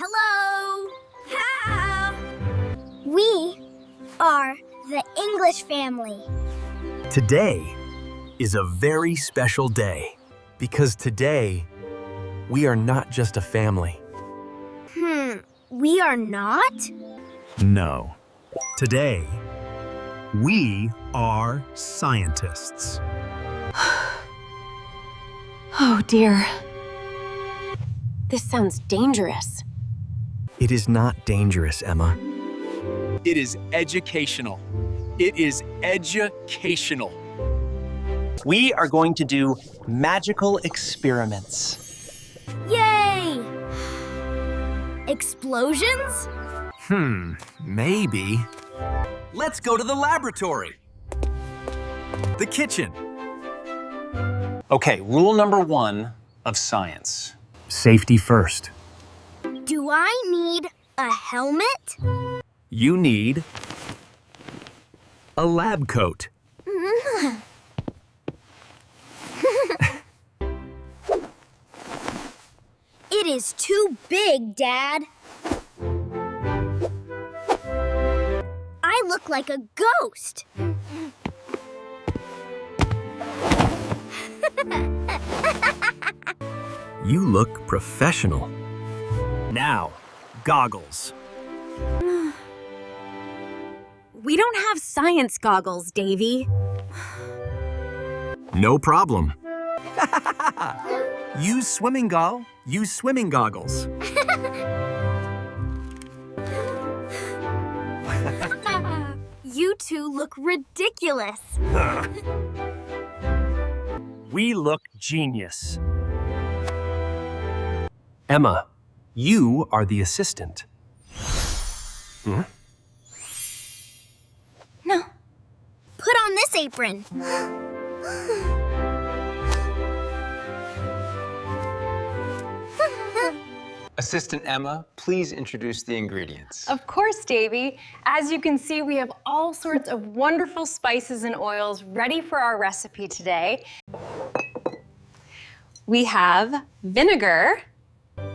Hello! How? We are the English family. Today is a very special day because today we are not just a family. We are not? No. Today, we are scientists. Oh dear. This sounds dangerous. It is not dangerous, Emma. It is educational. It is educational. We are going to do magical experiments. Yay! Explosions? Maybe. Let's go to the laboratory. The kitchen. Okay, rule number 1 of science. Safety first. Do I need a helmet? You need a lab coat. It is too big, Dad. I look like a ghost. You look professional. Now, goggles. We don't have science goggles, Davy. No problem. Use swimming goggles. You two look ridiculous. We look genius. Emma, you are the assistant. No. Put on this apron. Assistant Emma, please introduce the ingredients. Of course, Davy. As you can see, we have all sorts of wonderful spices and oils ready for our recipe today. We have vinegar,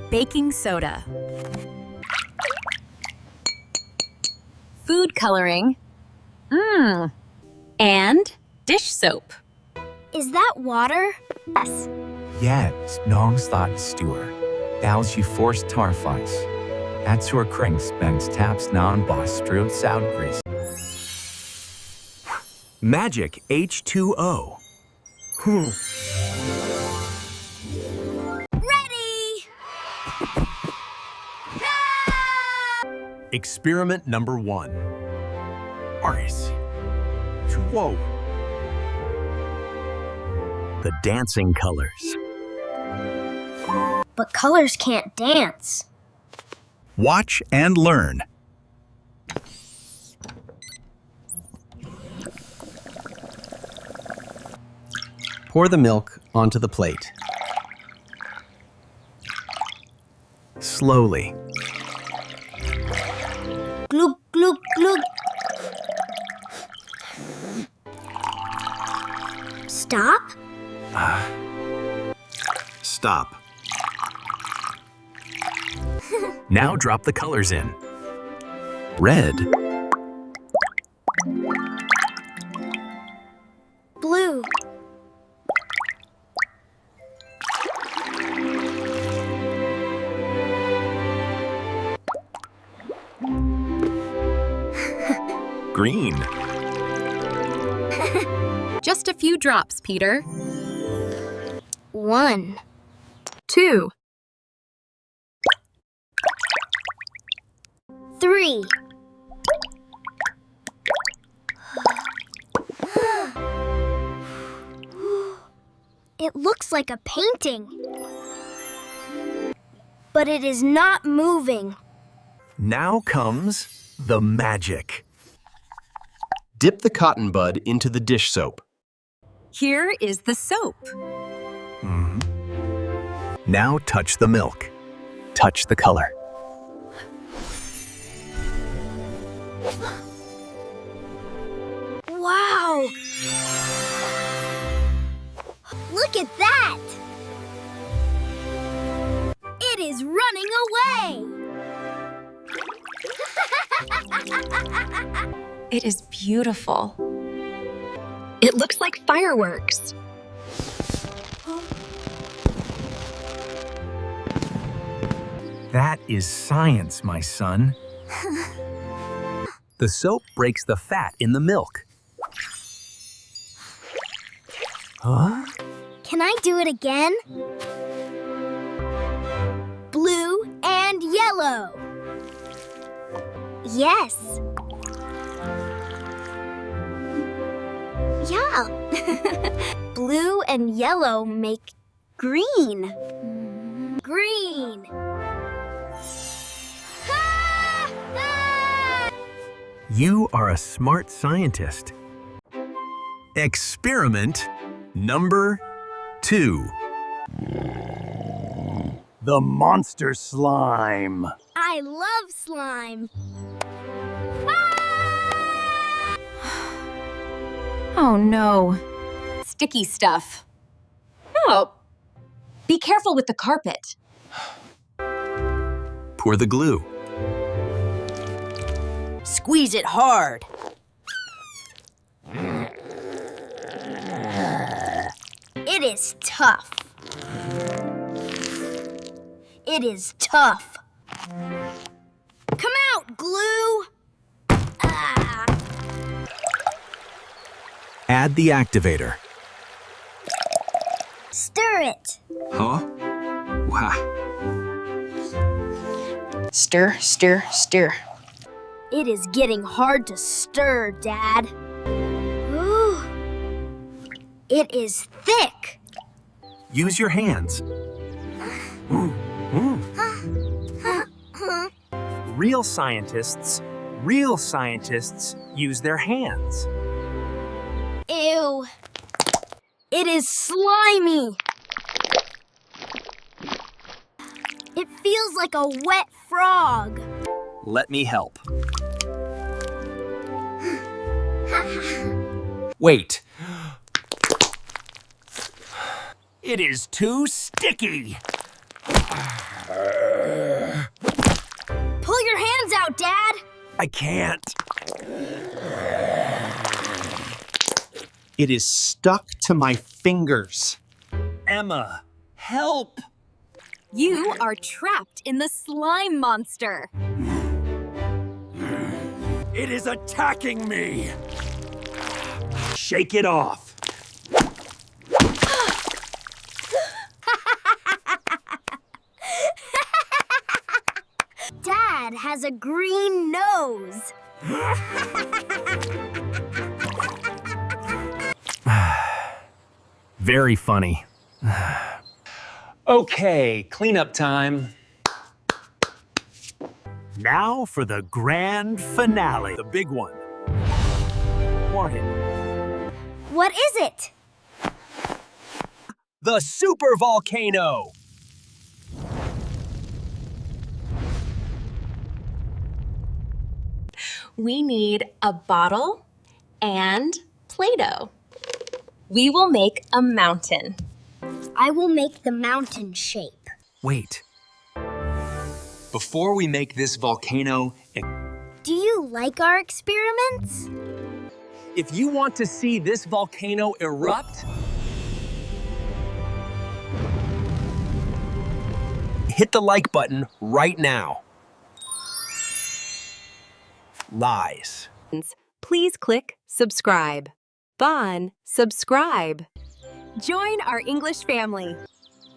Baking soda. Food coloring. And dish soap. Is that water? Yes. Yes, non-start stewer. Als je forced tarfies. Het soort kringspens taps non-boss strud zoutgris. Magic H2O. Ready! Experiment number 1. Ice. Whoa. The dancing colors. But colors can't dance. Watch and learn. Pour the milk onto the plate. Slowly. Glug, glug, glug. Stop? Stop. Now drop the colors in. Red. Blue. Green. Just a few drops, Peter. 1. 2. 3. It looks like a painting. But it is not moving. Now comes the magic. Dip the cotton bud into the dish soap. Here is the soap. Now touch the milk. Touch the color. Wow! Look at that! It is running away! It is beautiful. It looks like fireworks. That is science, my son. The soap breaks the fat in the milk. Huh? Can I do it again? Blue and yellow. Yes. Yeah. Blue and yellow make green. Green. You are a smart scientist. Experiment number 2. The monster slime. I love slime. Oh no. Sticky stuff. Oh. Be careful with the carpet. Pour the glue. Squeeze it hard. It is tough. It is tough. Come out, glue! Ah. Add the activator. Stir it. Huh? Wow. Stir, stir, stir. It is getting hard to stir, Dad. Ooh. It is thick. Use your hands. Real scientists use their hands. Ew. It is slimy. It feels like a wet frog. Let me help. Wait. It is too sticky. Pull your hands out, Dad. I can't. It is stuck to my fingers. Emma, help! You are trapped in the slime monster. It is attacking me. Shake it off. Dad has a green nose. Very funny. Okay, cleanup time. Now for the grand finale. The big one. Warning. What is it? The super volcano. We need a bottle and Play-Doh. We will make a mountain. I will make the mountain shape. Wait. Before we make this volcano, Do you like our experiments? If you want to see this volcano erupt, hit the like button right now. Lies. Please click subscribe. Fun, subscribe. Join our English family.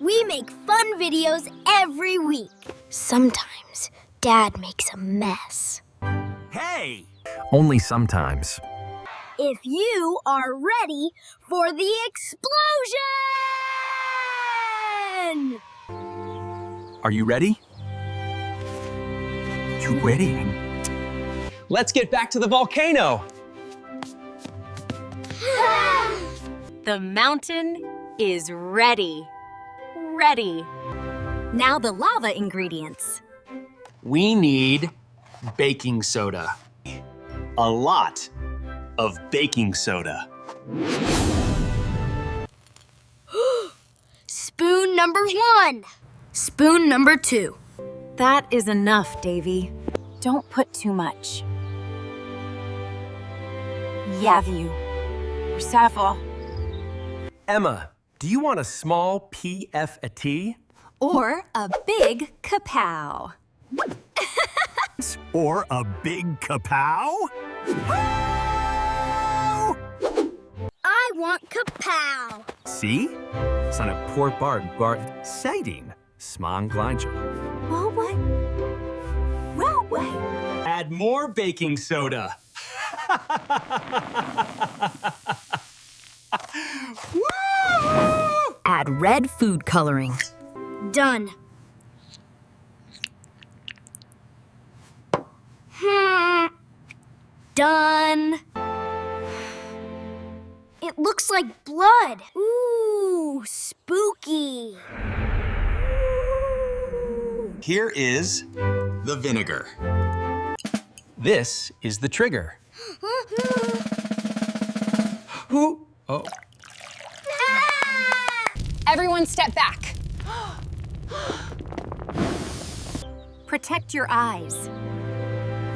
We make fun videos every week. Sometimes Dad makes a mess. Hey! Only sometimes. If you are ready for the explosion! Are you ready? You ready? let's get back to the volcano. The mountain is ready. Ready. Now the lava ingredients. We need baking soda. A lot of baking soda. Spoon number 1. Spoon number 2. That is enough, Davy. Don't put too much. Yavu. Safo. Emma, do you want a small PF a T? Or a big kapow. Or a big kapow? I want kapow. See? Sana poor Bart sighting. Smang glanja. Add more baking soda. Add red food coloring. Done. Done. It looks like blood. Ooh, spooky. Here is the vinegar. This is the trigger. Who? Oh. Everyone step back. Protect your eyes.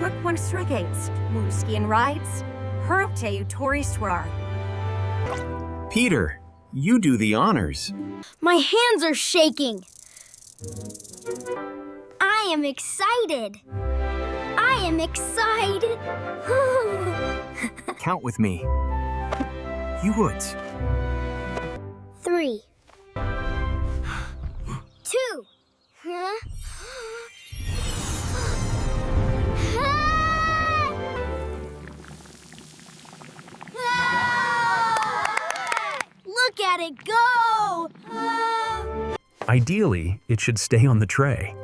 Rukwan Strigates, Muski rides, Herpte Utoristwar. Peter, you do the honors. My hands are shaking. I am excited. I am excited. Count with me. You would. 3, 2. Look at it go! Ideally, it should stay on the tray.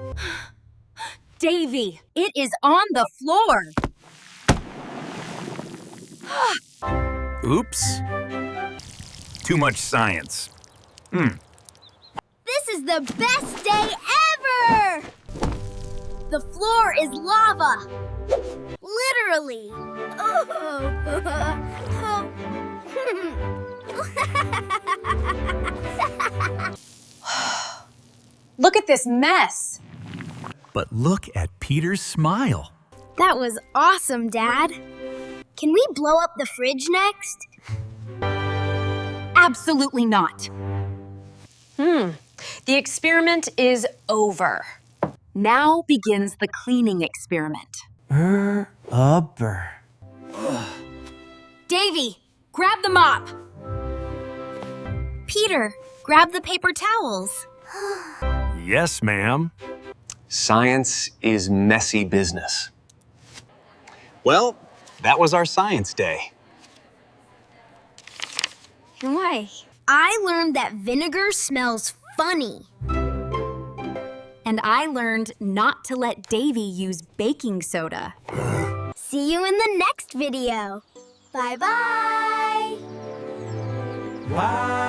Davy, it is on the floor. Oops. Too much science. This is the best day ever! The floor is lava. Literally. Look at this mess. But look at Peter's smile. That was awesome, Dad. Can we blow up the fridge next? Absolutely not. The experiment is over. Now begins the cleaning experiment. Davy, grab the mop. Peter, grab the paper towels. Yes, ma'am. Science is messy business. Well, that was our science day. Why? I learned that vinegar smells funny. And I learned not to let Davy use baking soda. See you in the next video. Bye-bye. Wow.